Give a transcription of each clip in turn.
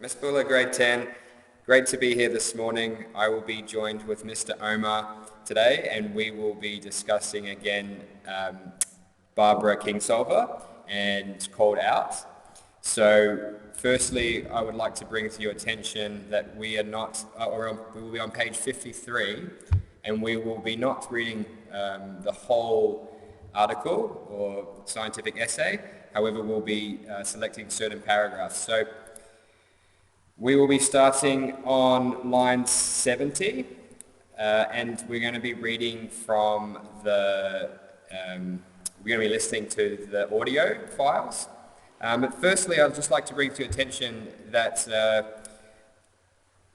Miss Buller, grade 10. Great to be here this morning. I will be joined with Mr. Omar today, and we will be discussing again Barbara Kingsolver and Called Out. So firstly, I would like to bring to your attention that we will be on page 53, and we will be not reading the whole article or scientific essay. However, we'll be selecting certain paragraphs. So we will be starting on line 70, and we're going to be reading from we're going to be listening to the audio files. But firstly, I'd just like to bring to your attention that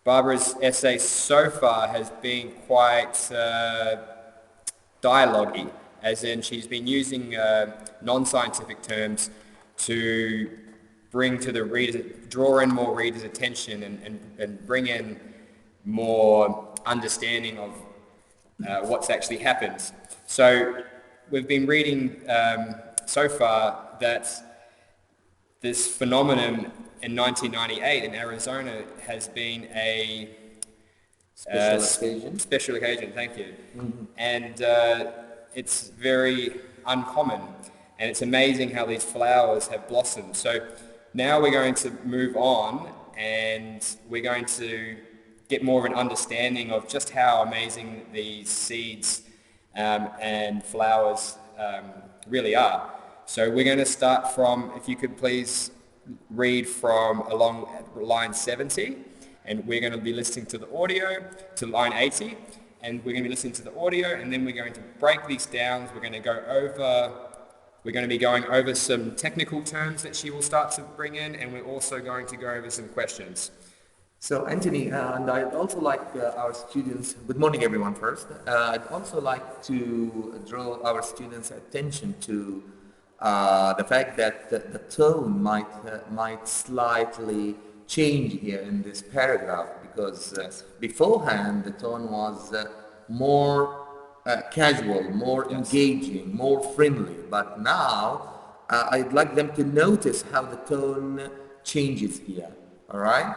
Barbara's essay so far has been quite dialogue-y, as in she's been using non-scientific terms to bring to the reader, draw in more readers' attention and bring in more understanding of what's actually happened. So we've been reading so far that this phenomenon in 1998 in Arizona has been a special occasion, thank you. Mm-hmm. And it's very uncommon, and it's amazing how these flowers have blossomed. So now we're going to move on, and we're going to get more of an understanding of just how amazing these seeds and flowers really are. So we're going to start from, if you could please read from along line 70, and we're going to be listening to the audio to line 80, and we're going to be listening to the audio, and then we're going to break these down. We're going to be going over some technical terms that she will start to bring in, and we're also going to go over some questions. So Anthony, and I'd also like our students, good morning everyone first, I'd also like to draw our students' attention to the fact that the tone might slightly change here in this paragraph, because beforehand the tone was more casual, more engaging, more friendly, but now I'd like them to notice how the tone changes here, all right?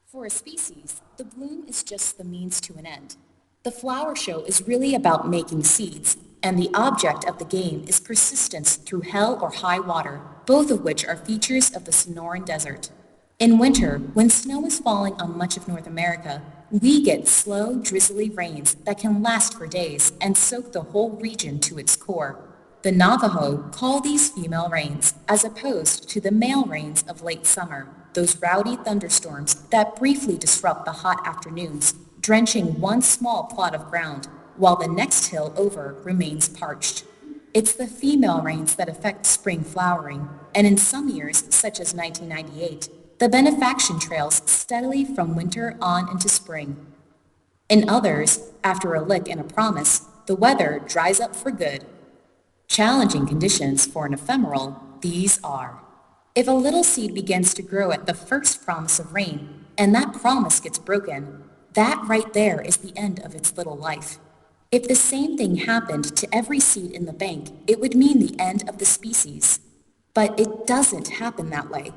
For a species, the bloom is just the means to an end. The flower show is really about making seeds, and the object of the game is persistence through hell or high water, both of which are features of the Sonoran Desert. In winter, when snow is falling on much of North America, we get slow, drizzly rains that can last for days and soak the whole region to its core. The Navajo call these female rains, as opposed to the male rains of late summer, those rowdy thunderstorms that briefly disrupt the hot afternoons, drenching one small plot of ground, while the next hill over remains parched. It's the female rains that affect spring flowering, and in some years, such as 1998, the benefaction trails steadily from winter on into spring. In others, after a lick and a promise, the weather dries up for good. Challenging conditions for an ephemeral, these are. If a little seed begins to grow at the first promise of rain, and that promise gets broken, that right there is the end of its little life. If the same thing happened to every seed in the bank, it would mean the end of the species. But it doesn't happen that way.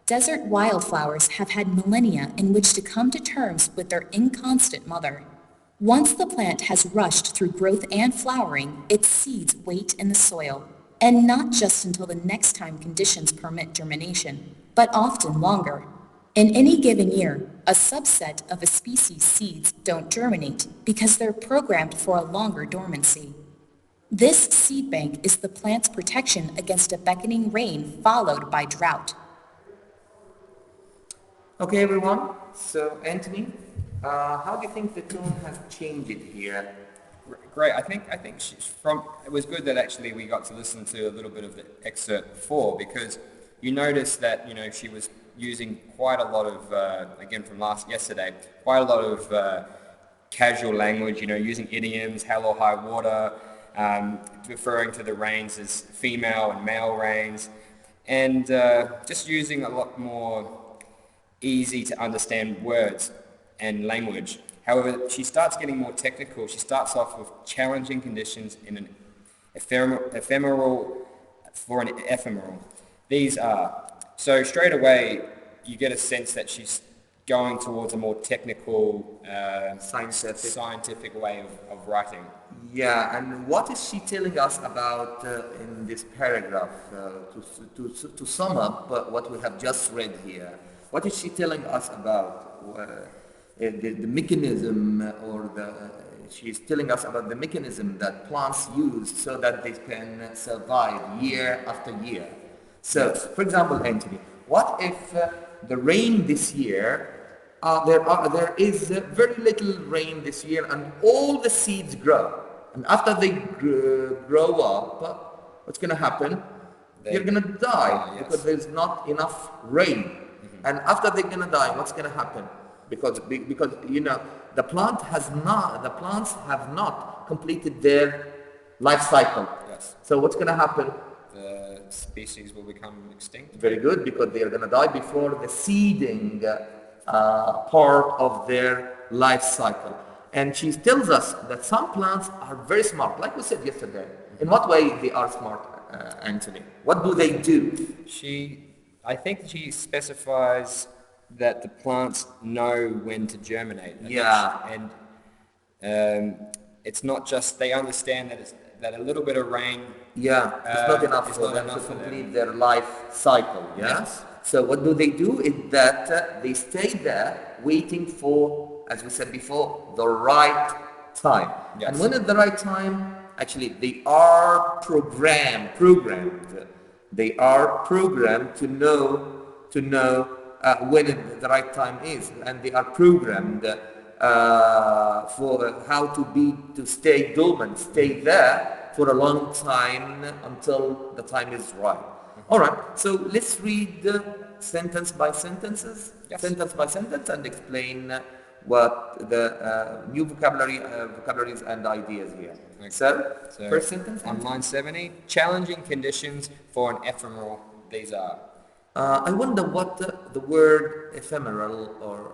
Desert wildflowers have had millennia in which to come to terms with their inconstant mother. Once the plant has rushed through growth and flowering, its seeds wait in the soil, and not just until the next time conditions permit germination, but often longer. In any given year, a subset of a species' seeds don't germinate because they're programmed for a longer dormancy. This seed bank is the plant's protection against a beckoning rain followed by drought. Okay, everyone. So, Anthony, how do you think the tone has changed here? Great. I think it was good that actually we got to listen to a little bit of the excerpt before, because you noticed that she was using quite a lot of again from yesterday, quite a lot of casual language. Using idioms, hell or high water, referring to the rains as female and male rains, and just using a lot more easy to understand words and language. However, she starts getting more technical. She starts off with challenging conditions in an ephemeral for an ephemeral. These are. So straight away, you get a sense that she's going towards a more technical, scientific way of writing. Yeah, and what is she telling us about in this paragraph? To sum up what we have just read here, what is she telling us about the mechanism, or she's telling us about the mechanism that plants use so that they can survive year after year. So, for example, Anthony, what if the rain this year, there is very little rain this year, and all the seeds grow. And after they grow up, what's going to happen? They're going to die because there's not enough rain. And after they're going to die, what's going to happen? Because the plants have not completed their life cycle. Yes. So what's going to happen? The species will become extinct. Very good, because they are going to die before the seeding part of their life cycle. And she tells us that some plants are very smart, like we said yesterday. In what way they are smart, Anthony? What do they do? I think she specifies that the plants know when to germinate. Yeah. And it's not just, they understand that a little bit of rain. Yeah, it's not enough for them to complete their life cycle. Yeah. Yes. So what do? Is that they stay there waiting for, as we said before, the right time. Yes. And when is the right time? Actually, they are programmed. They are programmed to know when the right time is, and they are programmed for how to stay dormant, stay there for a long time until the time is right. All right, so let's read sentence by sentence, and explain what the new vocabularies and ideas here. Okay. So first sentence. On line 70, challenging conditions for an ephemeral. These are. I wonder what the word ephemeral, or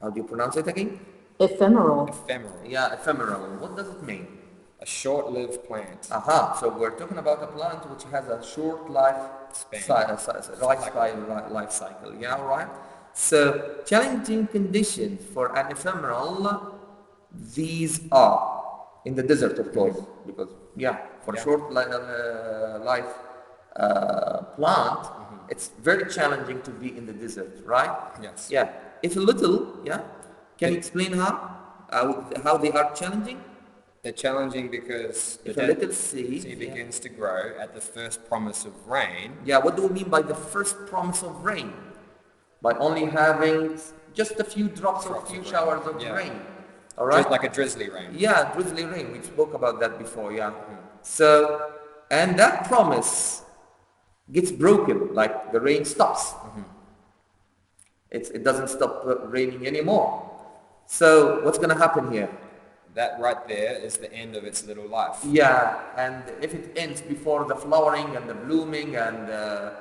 how do you pronounce it again? Ephemeral. Ephemeral. Yeah, ephemeral. What does it mean? A short-lived plant. Aha, so we're talking about a plant which has a short life life cycle. Yeah, all right. So challenging conditions for an ephemeral, these are in the desert, of course, because for short life plant, it's very challenging to be in the desert, right? Yes. Yeah. If a little, can you explain how they are challenging? They're challenging because If a little seed begins to grow at the first promise of rain. Yeah, what do we mean by the first promise of rain? By only having just a few drops or a few showers of rain. All right? Just like a drizzly rain. Yeah, drizzly rain. We spoke about that before, yeah. So, and that promise gets broken, like the rain stops. It doesn't stop raining anymore. So, what's going to happen here? That right there is the end of its little life. Yeah, and if it ends before the flowering and the blooming and the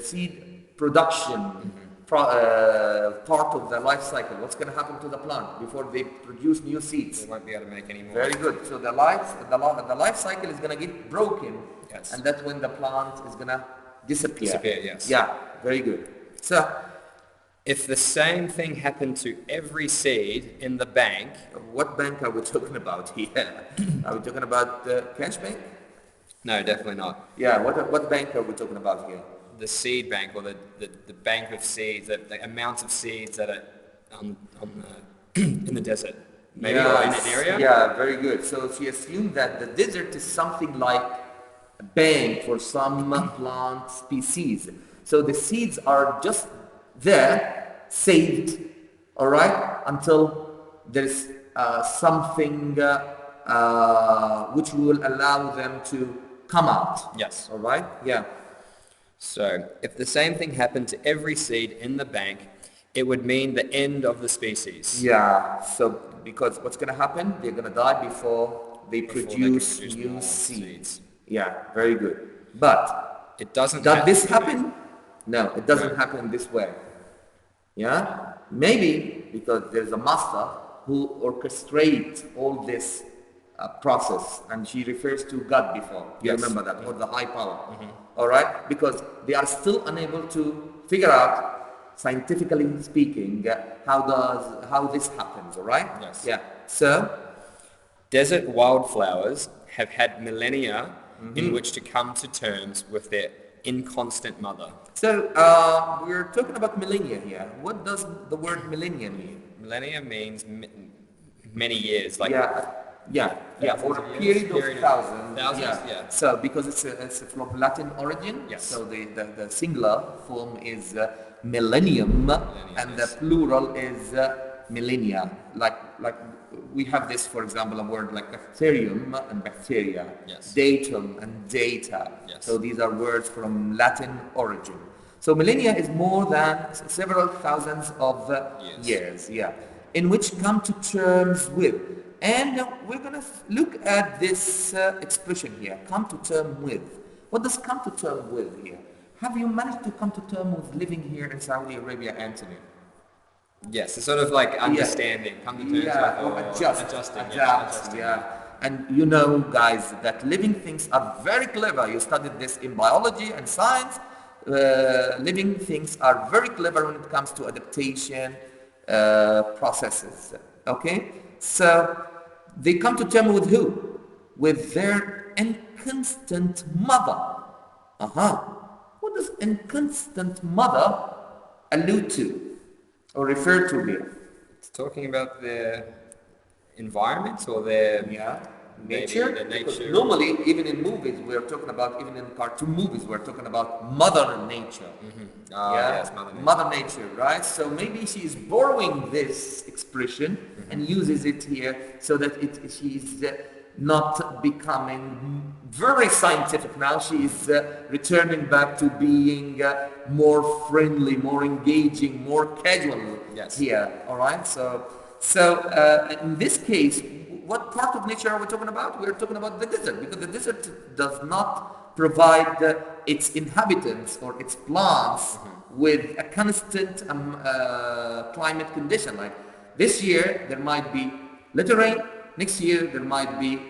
seed production part of the life cycle, what's going to happen to the plant before they produce new seeds? They won't be able to make any more. Very good. So the life cycle is going to get broken, and that's when the plant is going to disappear. Yes. Yeah, very good. So, if the same thing happened to every seed in the bank. What bank are we talking about here? Are we talking about the cash bank? No, definitely not. Yeah, what bank are we talking about here? The seed bank, or the bank of seeds, the amount of seeds that are on in the desert. Maybe or in an area? Yeah, very good. So she assumed that the desert is something like a bank for some plant species. So the seeds are just there, saved, all right, until there's something which will allow them to come out. Yes. All right? Yeah. So, if the same thing happened to every seed in the bank, it would mean the end of the species. Yeah. So, because what's going to happen? They're going to die before they produce new seeds. Yeah, very good. But it doesn't. Does this happen? No, it doesn't happen this way. Yeah? Maybe because there's a master who orchestrates all this process, and she refers to God before. You Yes. remember that, or the high power. All right, because they are still unable to figure out, scientifically speaking, how this happens. All right. Yes. Yeah. So Desert wildflowers have had millennia in which to come to terms with their inconstant mother. we're talking about millennia here. What does the word millennia mean? Millennia means many years, like Yeah, or a thousands of years? period of thousands. Thousands, yeah. So because it's from Latin origin, Yes. so the singular form is millennium, and the yes. plural is millennia. Like we have this, for example, a word like bacterium and bacteria, Yes. datum and data. Yes. So these are words from Latin origin. So millennia is more than several thousands of years, in which come to terms with. And we're going to look at this expression here, come to term with. What does come to term with here? Have you managed to come to term with living here in Saudi Arabia, Anthony? Yes, it's sort of like understanding, come to terms with, or adjusting. adapt, And you know, guys, that living things are very clever. You studied this in biology and science. Living things are very clever when it comes to adaptation processes. Okay? So, they come to terms with who? With their inconstant mother. What does inconstant mother allude to or refer to here? It's talking about their environment or their Nature. Their Because nature. normally, even in movies, we're talking about, even in cartoon movies, we're talking about Mother Nature. Yes, Mother Nature. Mother Nature, right? So maybe she's borrowing this expression and uses it here so that she's not becoming very scientific now. She's returning back to being more friendly, more engaging, more casual here. All right. So in this case, what part of nature are we talking about? We're talking about the desert, because the desert does not provide its inhabitants or its plants with a constant climate condition. Like this year, there might be little rain. Next year, there might be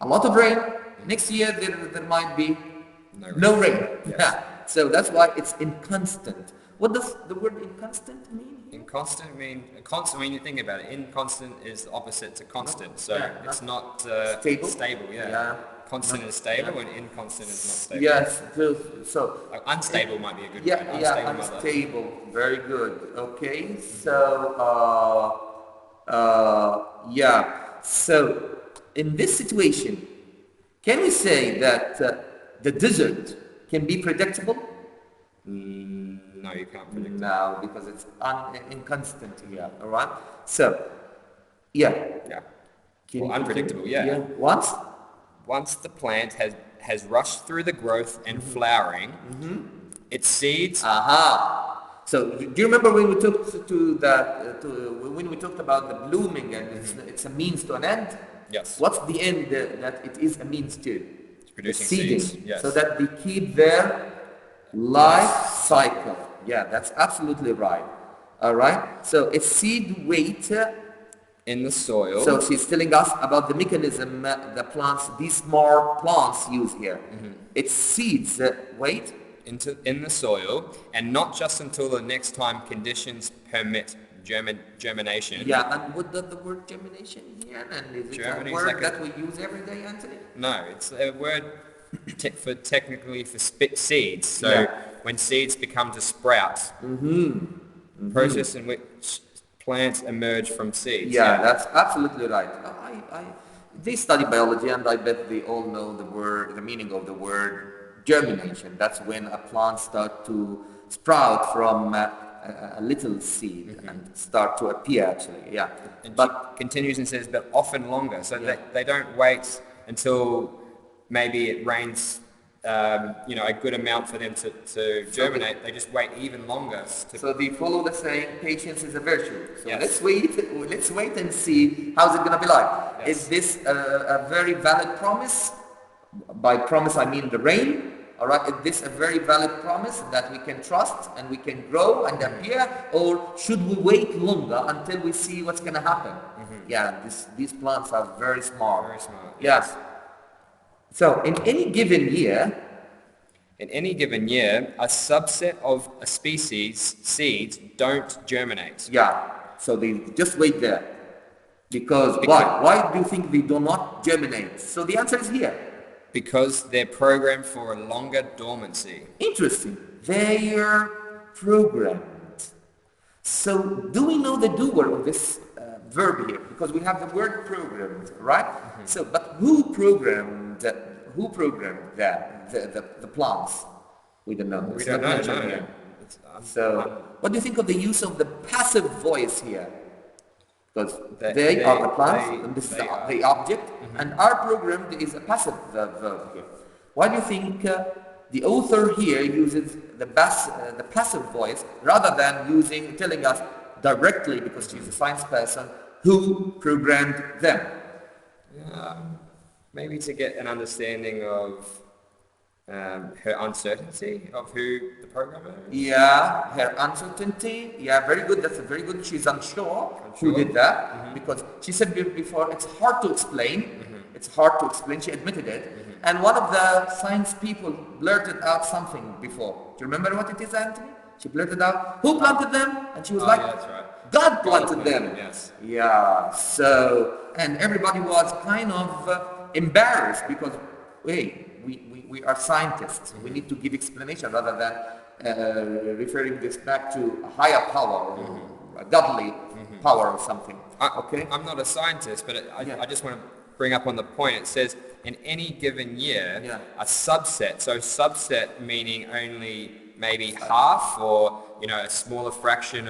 a lot of rain. Next year, there might be no rain. Yes. So that's why it's inconstant. What does the word inconstant mean? Inconstant constant when you think about it. Inconstant is the opposite to constant, so it's not Stable. Constant is stable and inconstant is not stable. Yes. So Like unstable might be a good yeah, word. unstable. Mother. Very good. Okay. So So in this situation, can we say that the desert can be predictable? No, you can't predict it. No, because it's inconstant here. All right. So yeah. Well, unpredictable. Yeah. Once the plant has rushed through the growth and flowering, its seeds. So do you remember when we talked when we talked about the blooming and it's a means to an end? Yes. What's the end that it is a means to? It's producing seeding. seeds. Yes. So that they keep their life cycle. Yeah, that's absolutely right. All right. So it's seed weight in the soil. So she's telling us about the mechanism these small plants use here. It's seeds weight in the soil, and not just until the next time conditions permit germination. Yeah, and what does the word germination here? And is it a word that we use every day, Anthony? No, it's a word technically for seeds. So when seeds become to sprout, process in which plants emerge from seeds. Yeah, that's absolutely right. They study biology, and I bet they all know the meaning of the word germination. That's when a plant starts to sprout from a little seed and start to appear, actually. Yeah. But continues and says, but often longer. So they don't wait until maybe it rains a good amount for them to germinate. They just wait even longer. So they follow the saying, patience is a virtue. So let's wait and see how's it going to be like. Yes. Is this a very valid promise? By promise I mean the rain. All right, is this a very valid promise that we can trust and we can grow and appear, or should we wait longer until we see what's going to happen? Yeah, these plants are very smart. Very smart. Yes. So in any given year, a subset of a species' seeds don't germinate. yeah, so they just wait there. Because why? Why do you think they do not germinate? So the answer is here. Because they're programmed for a longer dormancy. Interesting. They're programmed. So do we know the doer of this verb here? Because we have the word programmed, right? So, but who programmed the plants? We don't know. We It's don't not know. mentioned No. here. So, what do you think of the use of the passive voice here? Because they are the plants, and this is the object, and our programmed is a passive verb here. Why do you think the author here uses the passive voice rather than telling us directly, because she's a science person, who programmed them? Maybe to get an understanding of her uncertainty of who the programmer is. Yeah, her uncertainty. Yeah, very good. That's a very good. She's unsure who did that, because she said before it's hard to explain. It's hard to explain. She admitted it. And one of the science people blurted out something before. Do you remember what it is, Anthony? She blurted out, "Who planted them?" And she was like, yeah, that's right. "God planted them." Yes. Yeah. So, and everybody was kind of embarrassed because, wait, we are scientists. We need to give explanation rather than referring this back to a higher power, or a godly power or something. Okay? I'm not a scientist, but I just want to bring up on the point. It says in any given year, a subset. So subset meaning only maybe half, or a smaller fraction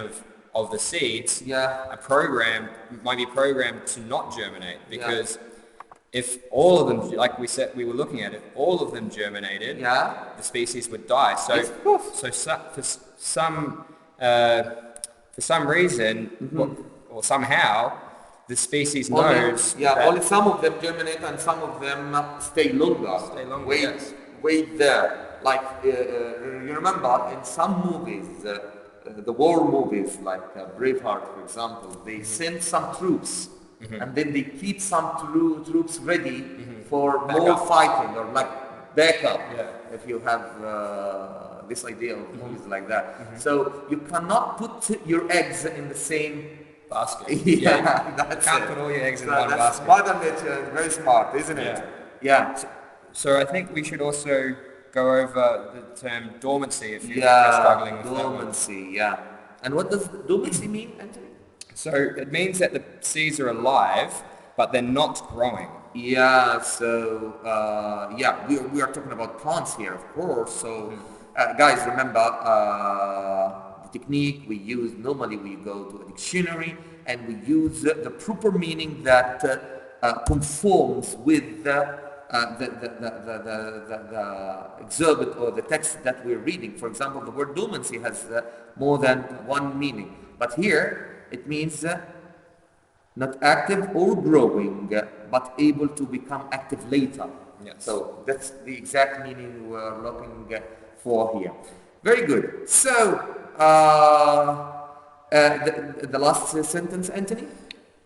of the seeds. Yeah. A program might be programmed to not germinate, because if all of them, like we said, we were looking at it, all of them germinated, the species would die. So, for some reason, or somehow, the species knows. Only some of them germinate and some of them stay longer. Wait there. Like you remember in some movies, the war movies, like Braveheart, for example, they send some troops. And then they keep some troops ready for more fighting, or like backup, if you have this idea of movies like that. So you cannot put your eggs in the same basket. That's Can't it. put all your eggs in So one that's basket. Mother Nature, very smart, isn't it? Yeah. So I think we should also go over the term dormancy if you're struggling with dormancy, And what does dormancy mean, Anthony? So it means that the seeds are alive, but they're not growing. Yeah, so, we are talking about plants here, of course. So, guys, remember, the technique we use, normally we go to a dictionary and we use the proper meaning that conforms with the exhibit or the text that we're reading. For example, the word dormancy has more than one meaning. But here, it means not active or growing, but able to become active later. Yes. So that's the exact meaning we're looking for here. Very good. So the last sentence, Anthony?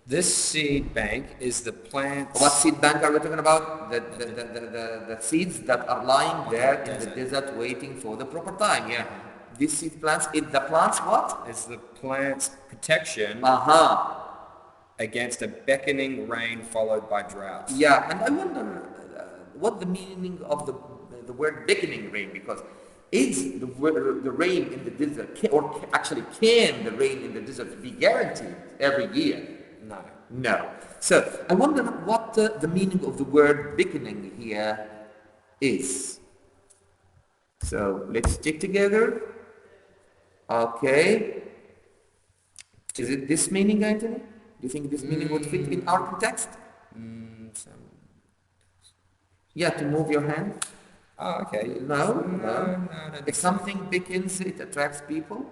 This seed bank is the plant. What seed bank are we talking about? The seeds that are lying there in the desert waiting for the proper time. Yeah. This seed plants, the plants what? Is the plant's protection against a beckoning rain followed by drought. Yeah, and I wonder what the meaning of the word beckoning rain, because is the rain in the desert, can the rain in the desert be guaranteed every year? No. So I wonder what the meaning of the word beckoning here is. So let's check together. Okay. Is it this meaning, Anthony? Do you think this meaning would fit in our context? Yeah, to move your hand. Oh, okay. No. If something beckons, it attracts people.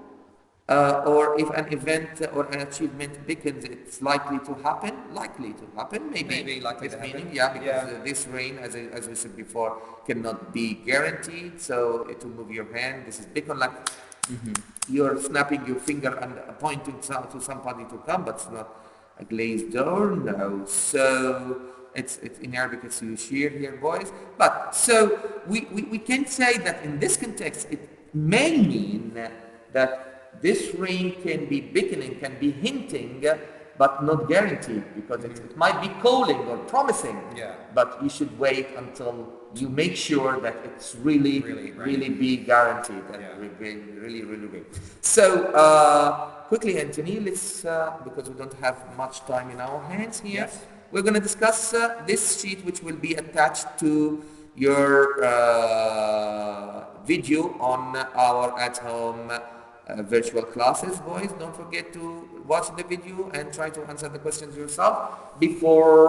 or if an event or an achievement beckons, it's likely to happen. Likely to happen, Maybe likely It's to happen. meaning, yeah, because Yeah. this rain, as we said before, cannot be guaranteed. So to move your hand, this is beckon, like you're snapping your finger and pointing to somebody to come, but it's not a glazed door. No. So it's in Arabic it's yushir here, boys. But so we can say that in this context it may mean that this rain can be beckoning, can be hinting, but not guaranteed, because it might be calling or promising. Yeah. But you should wait until you make sure that it's really, Really really, rain. be guaranteed and Yeah. really, really big. So quickly, Anthony, let's because we don't have much time in our hands here. Yes. We're going to discuss this sheet, which will be attached to your video on our at-home virtual classes. Boys, don't forget to watch the video and try to answer the questions yourself before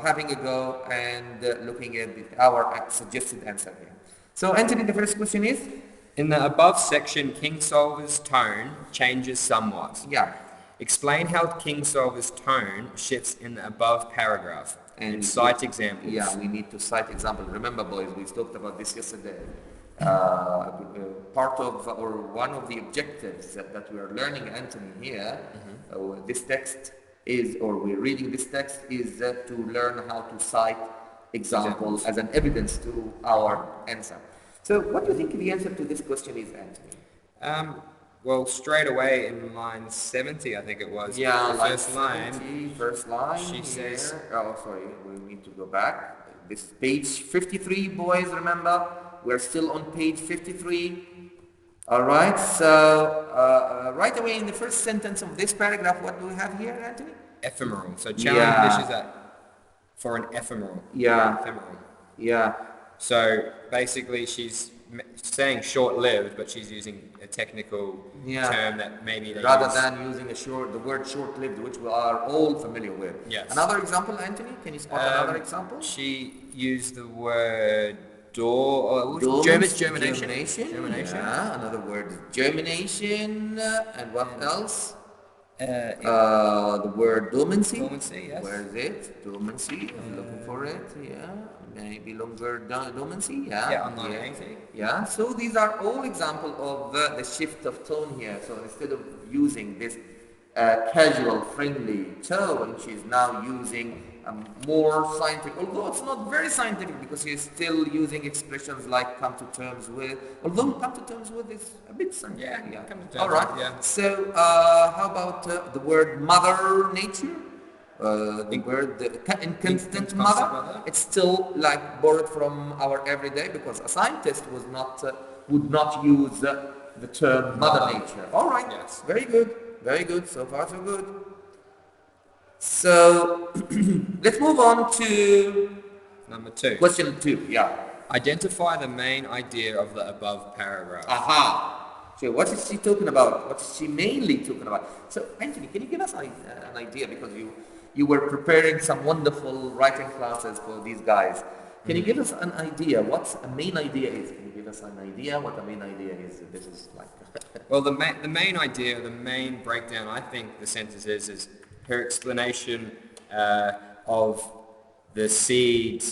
having a go and looking at our suggested answer here. So, Anthony, the first question is? In the above section, Kingsolver's tone changes somewhat. Yeah. Explain how Kingsolver's tone shifts in the above paragraph and cite examples. Yeah, we need to cite examples. Remember, boys, we talked about this yesterday. Part of or one of the objectives that we are learning, Anthony, here, this text is, or we're reading this text, is to learn how to cite examples as an evidence to our answer. So what do you think the answer to this question is, Anthony? Well, straight away in line 70, I think it was. Yeah, the line first line. 70, first line. She here. says- Oh, sorry, we need to go back. This page 53, boys, remember? We're still on page 53. All right, so right away in the first sentence of this paragraph, what do we have here, Anthony? Ephemeral. So challenges that for an ephemeral. Yeah. Ephemeral. Yeah, So basically she's saying short-lived, but she's using a technical term that maybe they rather use. than using the word short-lived, which we are all familiar with. Yes. Another example, Anthony? Can you spot another example? She used the word door, or Dormant- germination. Germination. Yeah, another word is germination. And what else? The word dormancy. Dormancy, yes. Where is it? Dormancy. I'm looking for it. Yeah. Maybe longer dormancy. Yeah. Yeah, on line 80. Yeah. So these are all examples of the shift of tone here. So instead of using this casual, friendly tone, she's now using more scientific, although it's not very scientific because she's still using expressions like come to terms with, although come to terms with is a bit scientific. Yeah, come to terms All right. with, yeah. So how about the word mother nature? The word in constant mother, it's still like borrowed from our everyday, because a scientist would not use the term mother nature. All right. Yes. Very good. Very good. So far, so good. So let's move on to Number 2. question 2. Yeah. Identify the main idea of the above paragraph. Aha. So what is she talking about? What is she mainly talking about? So Anthony, can you give us an idea, because you were preparing some wonderful writing classes for these guys. Can you give us an idea what a main idea is? Can you give us an idea what a main idea is? This is like Well, the main idea, the main breakdown, I think the sentence is her explanation of the seed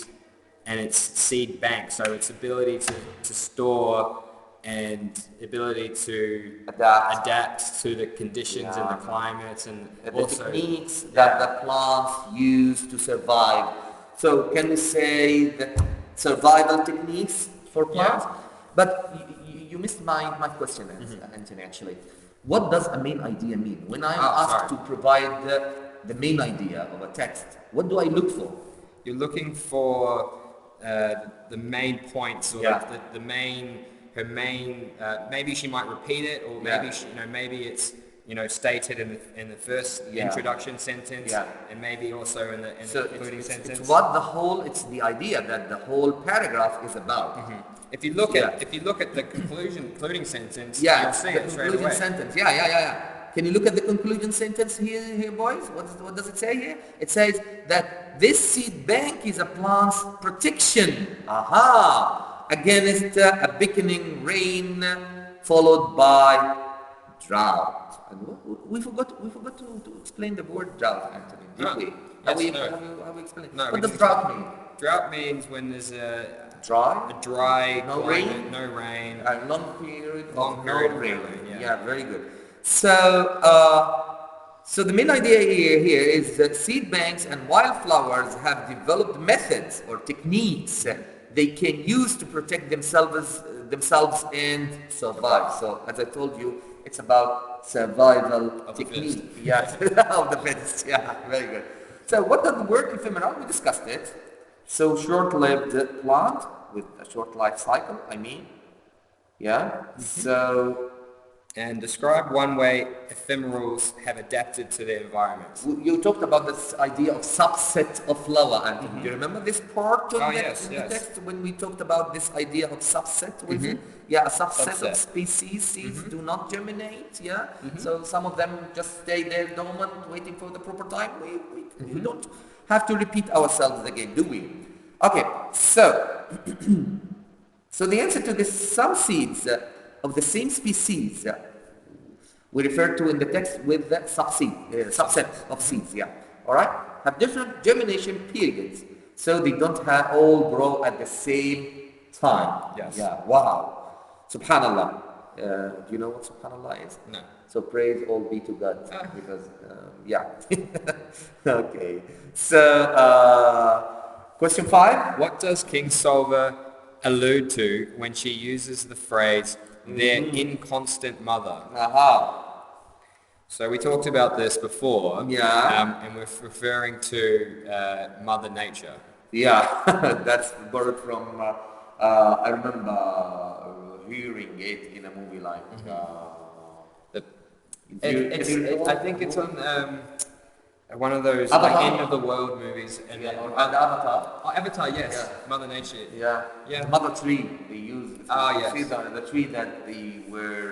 and its seed bank. So its ability to store and ability to adapt to the conditions and the climates, and the also techniques that the plants use to survive. So can we say that survival techniques for plants? But you missed my question, Anthony, actually. What does a main idea mean? When I'm asked to provide the main idea of a text, what do I look for? You're looking for the main points, or the main, her main. Maybe she might repeat it, or maybe maybe it's stated in the first introduction sentence, and maybe also in the concluding sentence. It's it's the idea that the whole paragraph is about. If you look at the concluding sentence, you'll see the it straight conclusion away. sentence. Can you look at the conclusion sentence here, boys? What does it say here? It says that this seed bank is a plant's protection. Against a beckoning rain followed by drought. And we forgot to explain the word drought, Anthony, did we? Have we explained? No, What does drought mean? Drought means when there's a Dry? dry No climate, rain? no rain. A long period Long of period no of rain. no rain, Yeah, very good. So the main idea here is that seed banks and wildflowers have developed methods or techniques they can use to protect themselves and survive. So as I told you, it's about survival Of the technique. fittest. Yes, of the fittest. Yeah, very good. So what does the word ephemeral? We discussed it. So short-lived plant with a short life cycle, I mean. Yeah. So And describe one way ephemerals have adapted to their environment. you talked about this idea of subset of flower, Anthony. Do you remember this part of the text when we talked about this idea of subset with it? Yeah, a subset of species seeds do not germinate. Yeah. So some of them just stay there dormant, waiting for the proper time. We don't have to repeat ourselves again, do we? Okay. So the answer to this, some seeds of the same species we refer to in the text with the subset of seeds, yeah. All right? Have different germination periods, so they don't all grow at the same time. Yes. Yeah, wow. Subhanallah. Do you know what subhanallah is? No. So praise all be to God, because, yeah. Okay. So, question 5. What does King Solver allude to when she uses the phrase their inconstant mother? Aha. So we talked about this before, Yeah. and we're referring to Mother Nature. Yeah, that's borrowed from, I remember hearing it in a movie like, I think it's on one of those Avatar. like end of the world movies, and yeah, or and Avatar. oh, Avatar, yes, Yeah. Mother Nature. Yeah. Yeah. The mother tree they used. Ah, yes. See the tree that they were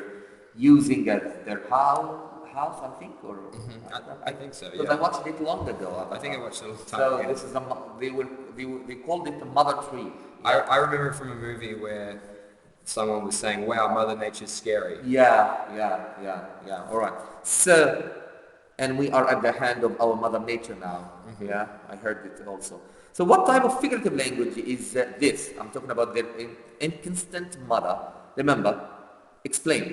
using as their house, I think, or I think so. because Yeah. I watched it long ago. I think I watched it a long time So ago. this is they called it the mother tree. I remember from a movie where someone was saying, "Wow, Mother Nature's scary." Yeah. All right. So, and we are at the hand of our Mother Nature now. Yeah, I heard it also. So, what type of figurative language is this? I'm talking about the inconstant mother. Remember, explain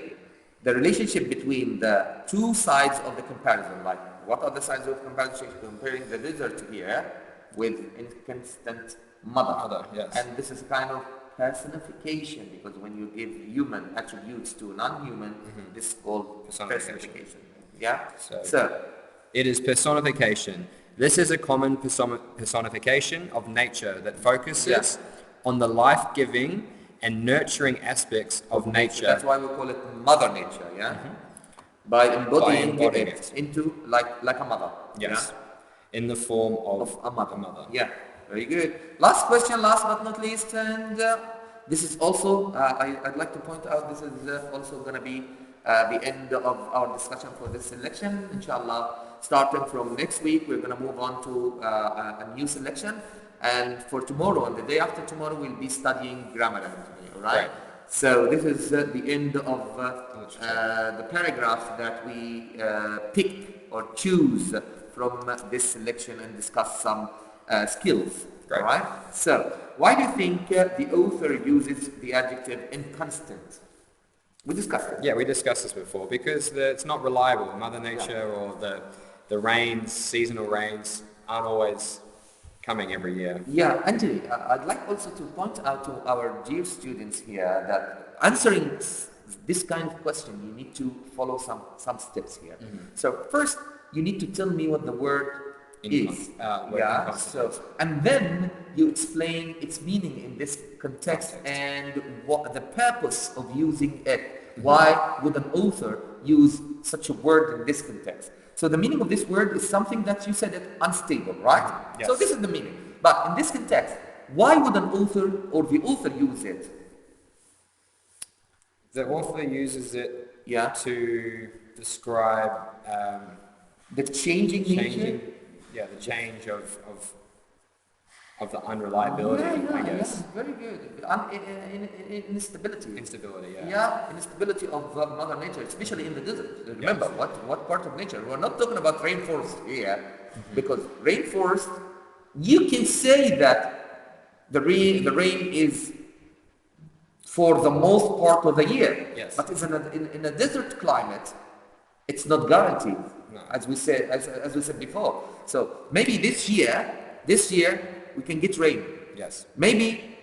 the relationship between the two sides of the comparison. Like, what are the sides of comparison? Comparing the desert here with inconstant mother. Mother, yes. And this is kind of personification, because when you give human attributes to non-human, this is called personification. Yeah? So, it is personification. This is a common personification of nature that focuses on the life-giving and nurturing aspects of nature. That's why we call it Mother Nature, yeah? By embodying it into like a mother. Yes. Yeah? In the form Of a mother. A mother. Yeah, very good. Last question, last but not least, and this is also, I'd like to point out, this is also going to be the end of our discussion for this selection. Inshallah, starting from next week, we're going to move on to a new selection. And for tomorrow and the day after tomorrow, we'll be studying grammar anatomy, all right? So this is the end of the paragraph that we pick or choose from this selection and discuss some skills. Great. All right. So why do you think the author uses the adjective inconstant? We discussed it. Yeah, we discussed this before because it's not reliable. Mother Nature or the rains, seasonal rains, aren't always coming every year. Yeah, Anthony, I'd like also to point out to our dear students here that answering this kind of question, you need to follow some steps here. So first, you need to tell me what the word is. So, and then you explain its meaning in this context and what the purpose of using it. Why would an author use such a word in this context? So the meaning of this word is something that you said it unstable, right? Yes. So this is the meaning. But in this context, why would an author or the author use it? The author uses it Yeah. to describe The changing nature? the change of the unreliability, I guess. Very good. Instability. Instability, yeah. Yeah, instability of Mother Nature, especially in the desert. Remember, what part of nature? We're not talking about rainforest here, because rainforest, you can say that the rain is for the most part of the year. Yes. But in a desert climate, it's not guaranteed, No. as we said before. So maybe this year we can get rain. Yes. Maybe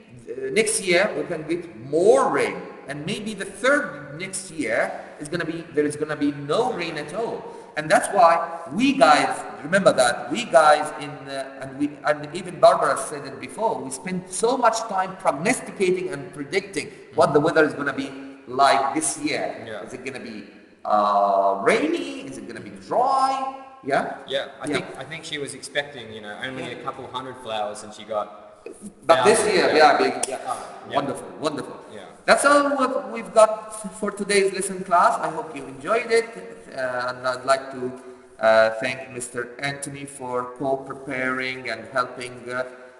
next year we can get more rain, and maybe the third next year there is gonna be no rain at all. And that's why we guys, remember that we guys and even Barbara said it before, we spend so much time prognosticating and predicting what the weather is gonna be like this year. Yeah. Is it gonna be rainy? Is it gonna be dry? Yeah. Yeah, I think she was expecting, only a couple hundred flowers, and she got. But this thousands. year, Yeah. Wonderful. Yeah. That's all what we've got for today's lesson class. I hope you enjoyed it, and I'd like to thank Mr. Anthony for co-preparing and helping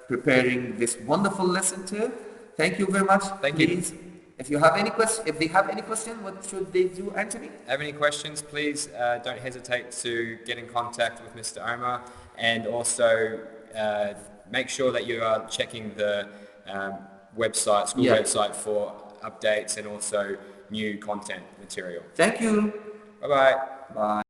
preparing this wonderful lesson too. Thank you very much. Thank you. Please, if they have any question, what should they do, Anthony? Have any questions, please don't hesitate to get in contact with Mr. Omar, and also make sure that you are checking the school website for updates and also new content material. Thank you. Bye-bye. Bye.